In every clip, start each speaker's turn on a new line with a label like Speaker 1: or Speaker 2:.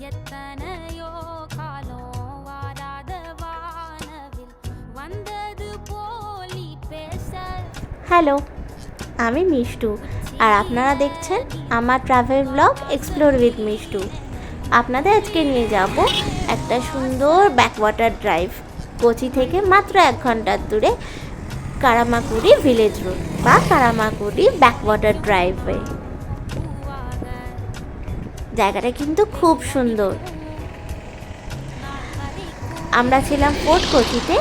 Speaker 1: எத்தனையோ காலம் வாராத வானவில் வந்தது போலி பேச। হ্যালো, আমি মিষ্টু আর আপনারা দেখছেন আমার travel blog explore with Mishtu. আপনাদের আজকে নিয়ে যাব একটা সুন্দর ব্যাকওয়াটার ড্রাইভ, কোচি থেকে মাত্র 1 ঘন্টার দূরে কারামাকুড়ি ভিলেজ রোড বা কারামাকুড়ি ব্যাকওয়াটার ড্রাইভওয়ে। জায়গাটা কিন্তু খুব সুন্দর। আমরা ছিলাম ফোর্ট কোচিতে,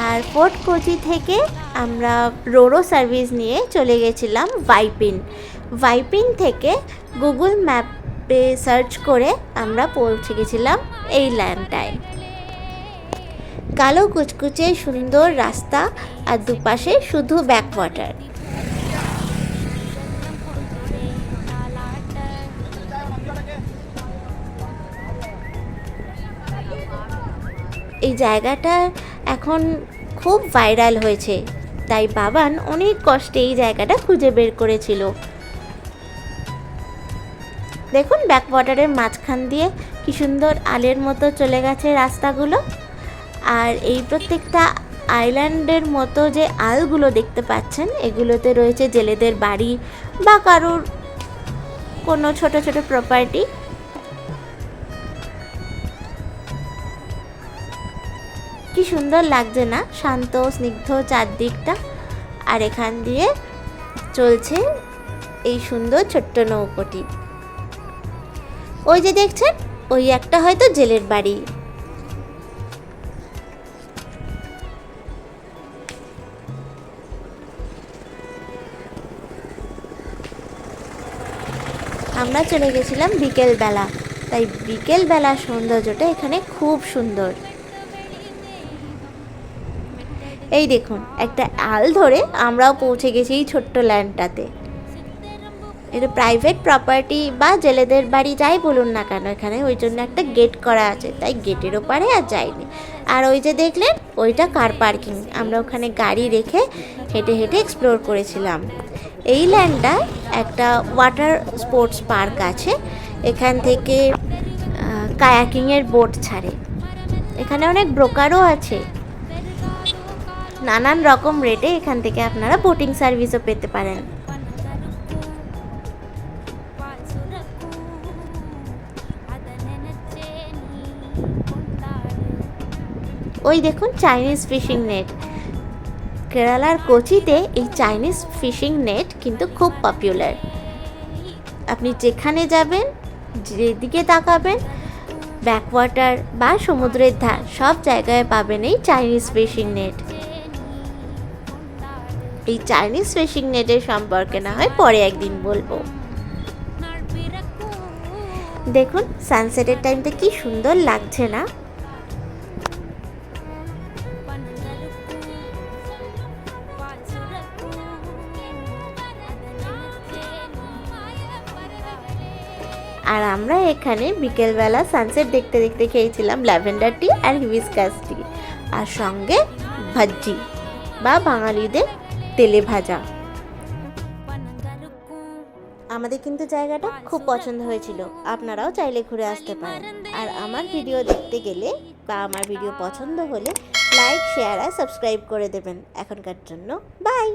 Speaker 1: আর ফোর্ট কোচি থেকে আমরা রোরো সার্ভিস নিয়ে চলে গেছিলাম ভাইপিন থেকে গুগল ম্যাপে সার্চ করে আমরা পৌঁছে গেছিলাম এই ল্যান্ডটায়। কালো কুচকুচে সুন্দর রাস্তা আর দুপাশে শুধু ব্যাকওয়াটার। এই জায়গাটা এখন খুব ভাইরাল হয়েছে, তাই বাবান অনেক কষ্টে এই জায়গাটা খুঁজে বের করেছিল। দেখুন ব্যাকওয়াটারের মাঝখান দিয়ে কি সুন্দর আলের মতো চলে গেছে রাস্তাগুলো। আর এই প্রত্যেকটা আইল্যান্ডের মতো যে আলগুলো দেখতে পাচ্ছেন, এগুলোতে রয়েছে জেলেদের বাড়ি বা কারোর কোনো ছোট ছোট প্রপার্টি। কি সুন্দর লাগছে না, শান্ত স্নিগ্ধ চারদিকটা। আর এখান দিয়ে চলছে এই সুন্দর ছোট্ট নৌকোটি। ওই যে দেখছেন, ওই একটা হয়তো জেলের বাড়ি। আমরা চলে গেছিলাম বিকেলবেলা, তাই বিকেলবেলা সৌন্দর্যটা এখানে খুব সুন্দর। এই দেখুন, একটা আল ধরে আমরাও পৌঁছে গেছি এই ছোট্ট ল্যান্ডটাতে। এটা প্রাইভেট প্রপার্টি বা জেলেদের বাড়ি যাই বলুন না কেন, এখানে ওই জন্য একটা গেট করা আছে, তাই গেটের ওপারে আর যাইনি। আর ওই যে দেখলেন, ওইটা কার পার্কিং। আমরা ওখানে গাড়ি রেখে হেঁটে হেঁটে এক্সপ্লোর করেছিলাম। এই ল্যান্ডটা একটা ওয়াটার স্পোর্টস পার্ক আছে। এখান থেকে কায়াকিংয়ের বোট ছাড়ে। এখানে অনেক ব্রোকারও আছে। নানান রকম রেটে এখান থেকে আপনারা বোটিং সার্ভিসও পেতে পারেন। ওই দেখুন চাইনিজ ফিশিং নেট। কেরালার কোচিতে এই চাইনিজ ফিশিং নেট কিন্তু খুব পপুলার। আপনি যেখানে যাবেন, যেদিকে তাকাবেন, ব্যাকওয়াটার বা সমুদ্রের ধার, সব জায়গায় পাবেন এই চাইনিজ ফিশিং নেট। এই চাইনিজ ফিশিং নেটের সম্পর্কে না হয় পরে একদিন বলবো। দেখুন সানসেটের টাইমটা কি সুন্দর লাগছে না? আর আমরা এখানে বিকেলবেলা সানসেট দেখতে দেখতে খেয়েছিলাম ল্যাভেন্ডার টি আর হিবিস্কাস টি, আর সঙ্গে ভাজি বা বাঙালিদের তেলে ভাজা। আমাদের কিন্তু জায়গাটা খুব পছন্দ হয়েছিল। আপনারাও চাইলে ঘুরে আসতে পারেন। আর আমার ভিডিও দেখতে গেলে বা আমার ভিডিও পছন্দ হলে লাইক, শেয়ার আর সাবস্ক্রাইব করে দেবেন। এখনকার জন্য বাই।